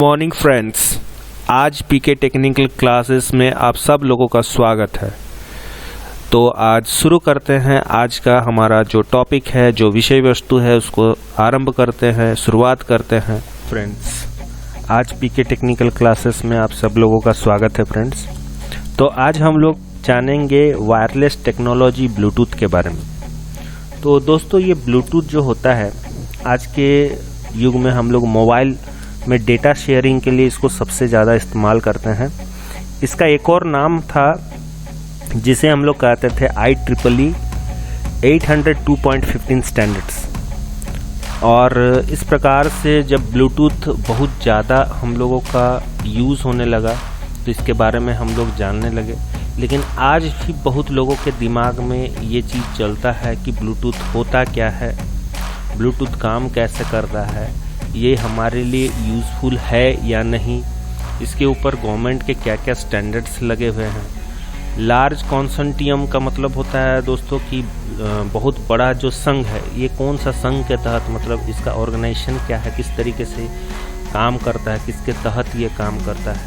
Morning friends, आज पीके technical classes में आप सब लोगों का स्वागत है। तो आज शुरू करते हैं। आज का हमारा जो टॉपिक है, जो विषय वस्तु है, उसको आरंभ करते हैं, शुरुआत करते हैं। फ्रेंड्स, आज पीके टेक्निकल क्लासेस में आप सब लोगों का स्वागत है। फ्रेंड्स, तो आज हम लोग जानेंगे वायरलेस टेक्नोलॉजी ब्लूटूथ के बारे में। तो दोस्तों, ये ब्लूटूथ जो होता है, आज के युग में हम लोग मोबाइल में डेटा शेयरिंग के लिए इसको सबसे ज़्यादा इस्तेमाल करते हैं। इसका एक और नाम था जिसे हम लोग कहते थे IEEE 802.15 स्टैंडर्ड्स। और इस प्रकार से जब ब्लूटूथ बहुत ज़्यादा हम लोगों का यूज़ होने लगा तो इसके बारे में हम लोग जानने लगे। लेकिन आज भी बहुत लोगों के दिमाग में ये चीज़ चलता है कि ब्लूटूथ होता क्या है, ब्लूटूथ काम कैसे करता है, ये हमारे लिए यूज़फुल है या नहीं, इसके ऊपर गवर्नमेंट के क्या क्या स्टैंडर्ड्स लगे हुए हैं। लार्ज कॉन्सोर्टियम का मतलब होता है दोस्तों कि बहुत बड़ा जो संघ है, ये कौन सा संघ के तहत, मतलब इसका ऑर्गेनाइजेशन क्या है, किस तरीके से काम करता है, किसके तहत ये काम करता है।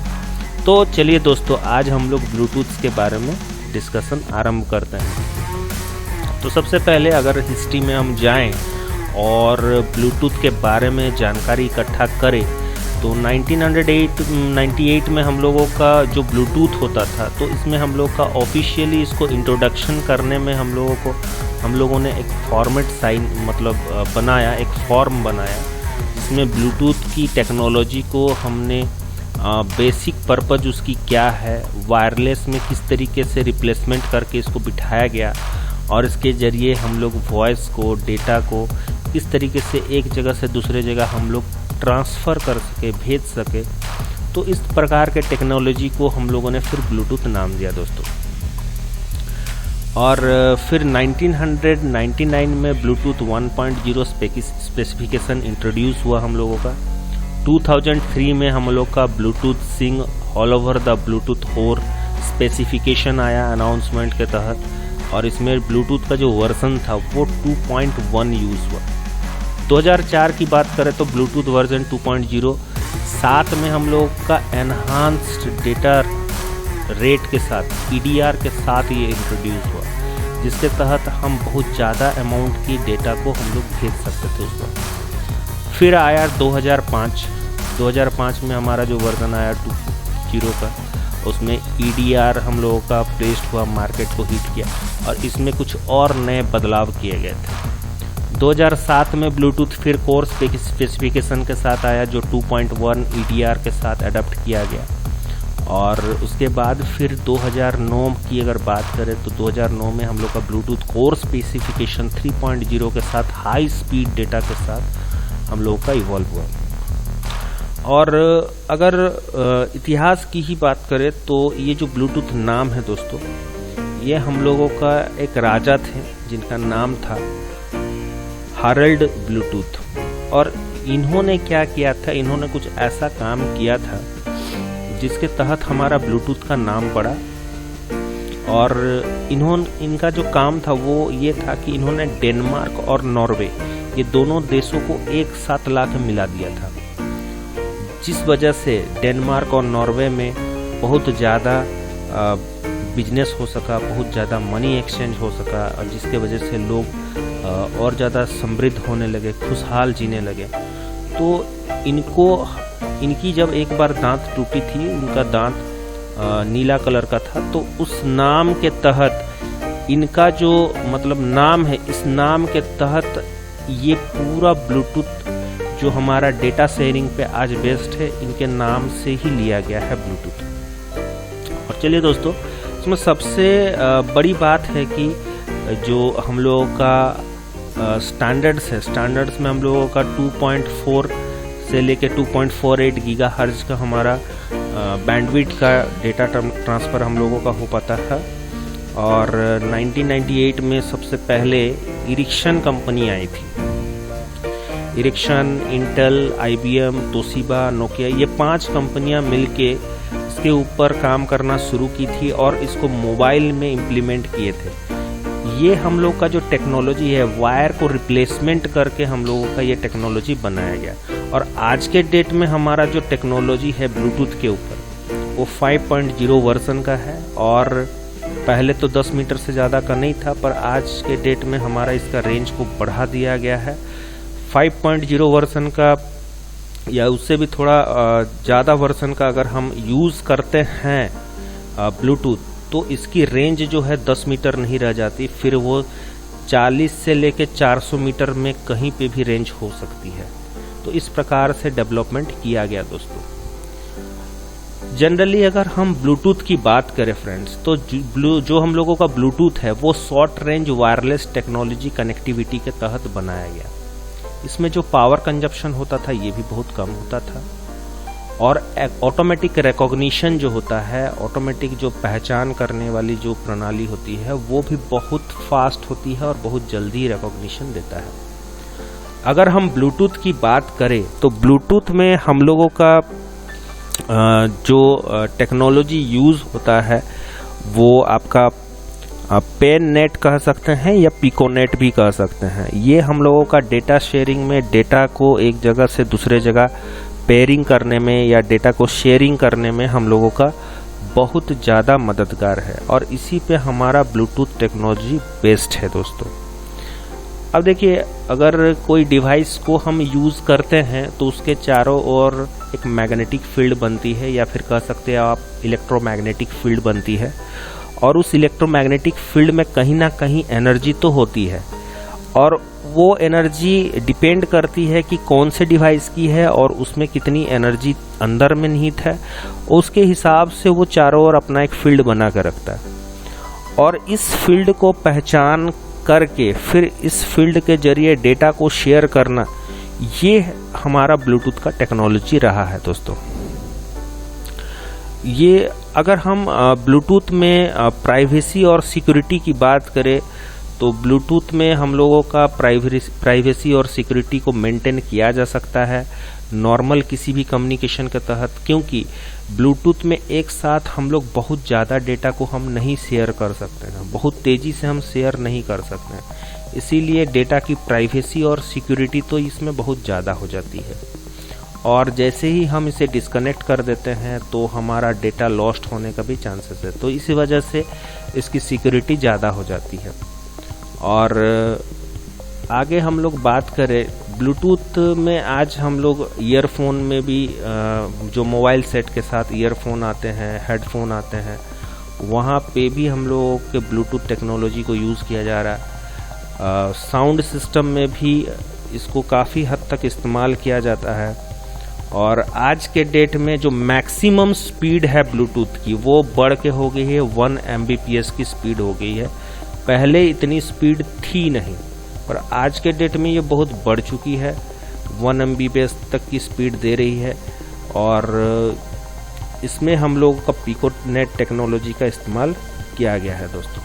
तो चलिए दोस्तों, आज हम लोग ब्लूटूथ के बारे में डिस्कशन आरंभ करते हैं। तो सबसे पहले अगर हिस्ट्री में हम जाएं और ब्लूटूथ के बारे में जानकारी इकट्ठा करें तो 1998 में हम लोगों का जो ब्लूटूथ होता था, तो इसमें हम लोग का ऑफिशियली इसको इंट्रोडक्शन करने में हम लोगों ने एक फॉर्मेट बनाया, एक फॉर्म बनाया, जिसमें ब्लूटूथ की टेक्नोलॉजी को हमने बेसिक पर्पज उसकी क्या है, वायरलेस में किस तरीके से रिप्लेसमेंट करके इसको बिठाया गया और इसके ज़रिए हम लोग वॉइस को, डेटा को किस तरीके से एक जगह से दूसरे जगह हम लोग ट्रांसफ़र कर सके, भेज सके। तो इस प्रकार के टेक्नोलॉजी को हम लोगों ने फिर ब्लूटूथ नाम दिया दोस्तों। और फिर 1999 में ब्लूटूथ 1.0 स्पेसिफिकेशन इंट्रोड्यूस हुआ हम लोगों का। 2003 में हम लोग का ब्लूटूथ सिंग all over the Bluetooth 4 specification आया अनाउंसमेंट के तहत, और इसमें ब्लूटूथ का जो वर्जन था वो 2.1 यूज़ हुआ। 2004 की बात करें तो ब्लूटूथ वर्जन 2.0 साथ में हम लोग का एनहांस्ड डेटा रेट के साथ, EDR के साथ ये इंट्रोड्यूस हुआ, जिसके तहत हम बहुत ज़्यादा अमाउंट की डेटा को हम लोग भेज सकते थे उस पर। फिर आया 2005 में हमारा जो वर्जन आया 2.0 का, उसमें EDR हम लोगों का प्लेस्ड हुआ, मार्केट को हिट किया और इसमें कुछ और नए बदलाव किए गए थे। 2007 में ब्लूटूथ फिर कोर स्पेसिफिकेशन के साथ आया, जो 2.1 EDR के साथ अडॉप्ट किया गया। और उसके बाद फिर 2009 की अगर बात करें तो 2009 में हम लोग का ब्लूटूथ कोर स्पेसिफिकेशन 3.0 के साथ हाई स्पीड डेटा के साथ हम लोगों का इवॉल्व हुआ। और अगर इतिहास की ही बात करें तो ये जो ब्लूटूथ नाम है दोस्तों, ये हम लोगों का एक राजा थे जिनका नाम था हार्ल्ड ब्लूटूथ। और इन्होंने क्या किया था, इन्होंने कुछ ऐसा काम किया था जिसके तहत हमारा ब्लूटूथ का नाम पड़ा। और इनका जो काम था वो ये था कि इन्होंने डेनमार्क और नॉर्वे, ये दोनों देशों को एक साथ ला के मिला दिया था, जिस वजह से डेनमार्क और नॉर्वे में बहुत ज़्यादा बिजनेस हो सका, बहुत ज़्यादा मनी एक्सचेंज हो सका, और जिसके वजह से लोग और ज़्यादा समृद्ध होने लगे, खुशहाल जीने लगे। तो इनकी जब एक बार दांत टूटी थी, उनका दांत नीला कलर का था, तो उस नाम के तहत इनका जो नाम है, इस नाम के तहत ये पूरा ब्लूटूथ जो हमारा डेटा शेयरिंग पे आज बेस्ड है, इनके नाम से ही लिया गया है ब्लूटूथ। और चलिए दोस्तों, इसमें सबसे बड़ी बात है कि जो हम लोगों का स्टैंडर्ड्स है, स्टैंडर्ड्स में हम लोगों का 2.4 से लेके 2.48 गीगाहर्ट्ज का हमारा बैंडविड्थ का डेटा ट्रांसफ़र हम लोगों का हो पाता है। और 1998 में सबसे पहले इरिक्शन कंपनी आई थी। इरिक्शन, इंटेल, IBM, तोशिबा, नोकिया, ये 5 कंपनियां मिलके इसके ऊपर काम करना शुरू की थी और इसको मोबाइल में इम्प्लीमेंट किए थे। ये हम लोग का जो टेक्नोलॉजी है, वायर को रिप्लेसमेंट करके हम लोगों का ये टेक्नोलॉजी बनाया गया। और आज के डेट में हमारा जो टेक्नोलॉजी है ब्लूटूथ के ऊपर वो 5.0 वर्जन का है, और पहले तो 10 मीटर से ज़्यादा का नहीं था, पर आज के डेट में हमारा इसका रेंज को बढ़ा दिया गया है। 5.0 वर्जन का या उससे भी थोड़ा ज़्यादा वर्जन का अगर हम यूज़ करते हैं ब्लूटूथ, तो इसकी रेंज जो है 10 मीटर नहीं रह जाती, फिर वो 40 से लेके 400 मीटर में कहीं पे भी रेंज हो सकती है। तो इस प्रकार से डेवलपमेंट किया गया दोस्तों। जनरली अगर हम ब्लूटूथ की बात करें फ्रेंड्स, तो जो हम लोगों का ब्लूटूथ है वो short range wireless technology connectivity के तहत बनाया गया। इसमें जो पावर कंजप्शन होता था ये भी बहुत कम होता था, और ऑटोमेटिक रिकॉग्निशन जो होता है, ऑटोमेटिक जो पहचान करने वाली जो प्रणाली होती है वो भी बहुत फास्ट होती है और बहुत जल्दी रिकॉग्निशन देता है। अगर हम ब्लूटूथ की बात करें तो ब्लूटूथ में हम लोगों का जो टेक्नोलॉजी यूज़ होता है वो आपका पेन नेट कह सकते हैं या पिकोनेट भी कह सकते हैं। ये हम लोगों का डेटा शेयरिंग में, डेटा को एक जगह से दूसरे जगह पेयरिंग करने में या डेटा को शेयरिंग करने में हम लोगों का बहुत ज़्यादा मददगार है, और इसी पे हमारा ब्लूटूथ टेक्नोलॉजी बेस्ड है दोस्तों। अब देखिए, अगर कोई डिवाइस को हम यूज़ करते हैं तो उसके चारों ओर एक मैग्नेटिक फील्ड बनती है, या फिर कह सकते हैं आप इलेक्ट्रोमैग्नेटिक फील्ड बनती है, और उस इलेक्ट्रोमैग्नेटिक फील्ड में कहीं ना कहीं एनर्जी तो होती है, और वो एनर्जी डिपेंड करती है कि कौन से डिवाइस की है और उसमें कितनी एनर्जी अंदर में निहित है। उसके हिसाब से वो चारों ओर अपना एक फील्ड बना कर रखता है, और इस फील्ड को पहचान करके फिर इस फील्ड के जरिए डेटा को शेयर करना, ये हमारा ब्लूटूथ का टेक्नोलॉजी रहा है दोस्तों। ये अगर हम ब्लूटूथ में प्राइवेसी और सिक्योरिटी की बात करें तो ब्लूटूथ में हम लोगों का प्राइवेसी और सिक्योरिटी को मेंटेन किया जा सकता है नॉर्मल किसी भी कम्युनिकेशन के तहत, क्योंकि ब्लूटूथ में एक साथ हम लोग बहुत ज़्यादा डेटा को हम नहीं शेयर कर सकते हैं, बहुत तेज़ी से हम शेयर नहीं कर सकते हैं। इसीलिए डेटा की प्राइवेसी और सिक्योरिटी तो इसमें बहुत ज़्यादा हो जाती है, और जैसे ही हम इसे डिस्कनेक्ट कर देते हैं तो हमारा डेटा लॉस्ट होने का भी चांसेस है। तो इसी वजह से इसकी सिक्योरिटी ज़्यादा हो जाती है। और आगे हम लोग बात करें ब्लूटूथ में, आज हम लोग ईयरफोन में भी जो मोबाइल सेट के साथ ईयरफोन आते हैं, हेडफोन आते हैं, वहाँ पे भी हम लोगों के ब्लूटूथ टेक्नोलॉजी को यूज़ किया जा रहा है। साउंड सिस्टम में भी इसको काफ़ी हद तक इस्तेमाल किया जाता है, और आज के डेट में जो मैक्सिमम स्पीड है ब्लूटूथ की वो बढ़ के हो गई है 1 Mbps की स्पीड हो गई है। पहले इतनी स्पीड थी नहीं, पर आज के डेट में ये बहुत बढ़ चुकी है, 1 Mbps तक की स्पीड दे रही है, और इसमें हम लोगों का पिकोनेट टेक्नोलॉजी का इस्तेमाल किया गया है दोस्तों।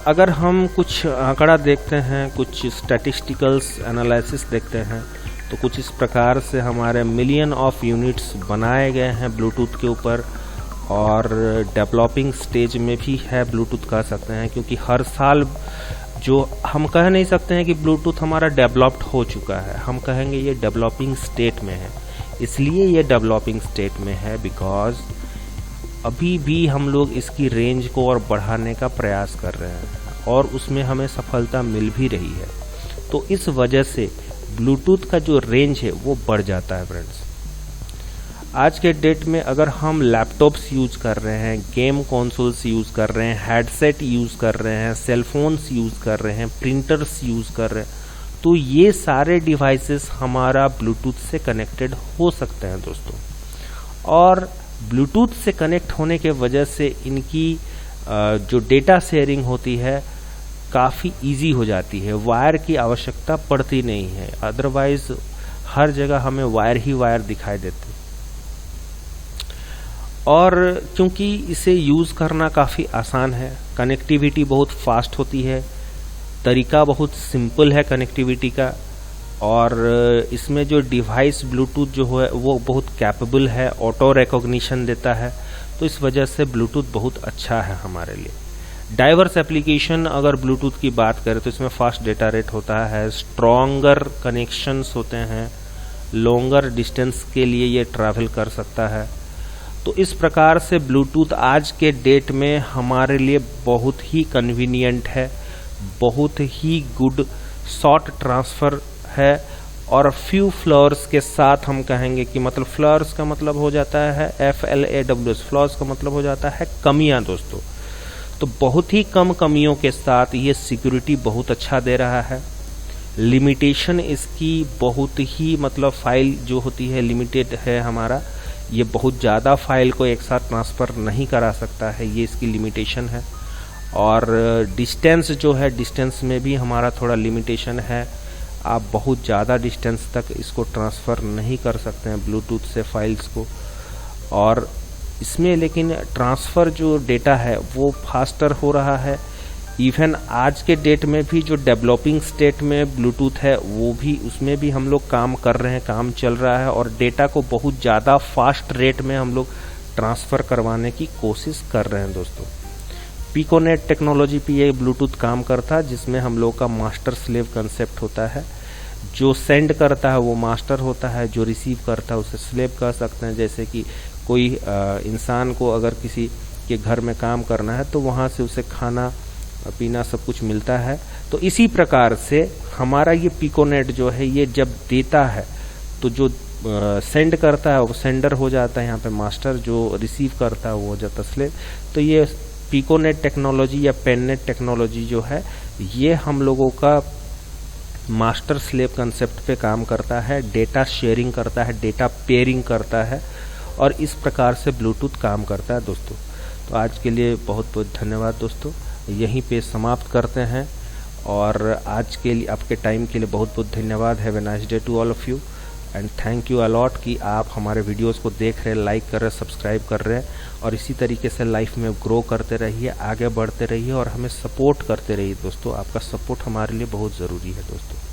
अगर हम कुछ आंकड़ा देखते हैं, कुछ स्टैटिस्टिकल्स एनालिसिस देखते हैं, तो कुछ इस प्रकार से हमारे मिलियन ऑफ यूनिट्स बनाए गए हैं ब्लूटूथ के ऊपर, और डेवलपिंग स्टेज में भी है ब्लूटूथ कह सकते हैं, क्योंकि हर साल जो हम कह नहीं सकते हैं कि ब्लूटूथ हमारा डेवलप्ड हो चुका है, हम कहेंगे ये डेवलपिंग स्टेट में है। इसलिए ये डेवलपिंग स्टेट में है बिकॉज अभी भी हम लोग इसकी रेंज को और बढ़ाने का प्रयास कर रहे हैं, और उसमें हमें सफलता मिल भी रही है। तो इस वजह से ब्लूटूथ का जो रेंज है वो बढ़ जाता है फ्रेंड्स। आज के डेट में अगर हम लैपटॉप्स यूज़ कर रहे हैं, गेम कंसोल्स यूज़ कर रहे हैं, हेडसेट यूज़ कर रहे हैं, सेलफोन्स यूज़ कर रहे हैं, प्रिंटर्स यूज़ कर रहे हैं, तो ये सारे डिवाइसेस हमारा ब्लूटूथ से कनेक्टेड हो सकते हैं दोस्तों। और ब्लूटूथ से कनेक्ट होने के वजह से इनकी जो डेटा शेयरिंग होती है काफ़ी इजी हो जाती है, वायर की आवश्यकता पड़ती नहीं है। अदरवाइज हर जगह हमें वायर ही वायर दिखाई देते। और क्योंकि इसे यूज़ करना काफ़ी आसान है, कनेक्टिविटी बहुत फास्ट होती है, तरीका बहुत सिंपल है कनेक्टिविटी का, और इसमें जो डिवाइस ब्लूटूथ जो है वो बहुत कैपेबल है, ऑटो रिकॉग्निशन देता है। तो इस वजह से ब्लूटूथ बहुत अच्छा है हमारे लिए। डाइवर्स एप्लीकेशन अगर ब्लूटूथ की बात करें तो इसमें फास्ट डेटा रेट होता है, स्ट्रॉन्गर कनेक्शंस होते हैं, लॉन्गर डिस्टेंस के लिए ये ट्रैवल कर सकता है। तो इस प्रकार से ब्लूटूथ आज के डेट में हमारे लिए बहुत ही कन्वीनियंट है, बहुत ही गुड शॉर्ट ट्रांसफ़र है। और फ्यू फ्लॉर्स के साथ हम कहेंगे कि मतलब फ्लॉर्स का मतलब हो जाता है FLAWS, फ्लॉर्स का मतलब हो जाता है कमियां दोस्तों। तो बहुत ही कम कमियों के साथ ये सिक्योरिटी बहुत अच्छा दे रहा है। लिमिटेशन इसकी बहुत ही मतलब फाइल जो होती है लिमिटेड है हमारा, ये बहुत ज़्यादा फाइल को एक साथ ट्रांसफ़र नहीं करा सकता है, ये इसकी लिमिटेशन है। और डिस्टेंस जो है, डिस्टेंस में भी हमारा थोड़ा लिमिटेशन है, आप बहुत ज़्यादा डिस्टेंस तक इसको ट्रांसफ़र नहीं कर सकते हैं ब्लूटूथ से फाइल्स को। और इसमें लेकिन ट्रांसफ़र जो डेटा है वो फास्टर हो रहा है। इवन आज के डेट में भी जो डेवलपिंग स्टेट में ब्लूटूथ है वो भी, उसमें भी हम लोग काम कर रहे हैं, काम चल रहा है और डेटा को बहुत ज़्यादा फास्ट रेट में हम लोग ट्रांसफ़र करवाने की कोशिश कर रहे हैं दोस्तों। पिकोनेट टेक्नोलॉजी पे ये ब्लूटूथ काम करता है, जिसमें हम लोग का मास्टर स्लेव कंसेप्ट होता है। जो सेंड करता है वो मास्टर होता है, जो रिसीव करता है उसे स्लेव कह सकते हैं। जैसे कि कोई इंसान को अगर किसी के घर में काम करना है तो वहाँ से उसे खाना पीना सब कुछ मिलता है। तो इसी प्रकार से हमारा ये पिकोनेट जो है ये जब देता है तो जो सेंड करता है वो सेंडर हो जाता है यहाँ पे मास्टर, जो रिसीव करता है वो हो जाता है स्लेव। तो ये पिकोनेट टेक्नोलॉजी या पेननेट टेक्नोलॉजी जो है ये हम लोगों का मास्टर स्लेव कंसेप्ट पे काम करता है, डेटा शेयरिंग करता है, डेटा पेयरिंग करता है और इस प्रकार से ब्लूटूथ काम करता है दोस्तों। तो आज के लिए बहुत बहुत धन्यवाद दोस्तों, यहीं पे समाप्त करते हैं। और आज के लिए आपके टाइम के लिए बहुत बहुत धन्यवाद। Have a nice day to all of you and thank you a lot कि आप हमारे वीडियोस को देख रहे हैं, लाइक कर रहे हैं, सब्सक्राइब कर रहे हैं और इसी तरीके से लाइफ में ग्रो करते रहिए, आगे बढ़ते रहिए और हमें सपोर्ट करते रहिए दोस्तों। आपका सपोर्ट हमारे लिए बहुत ज़रूरी है दोस्तों।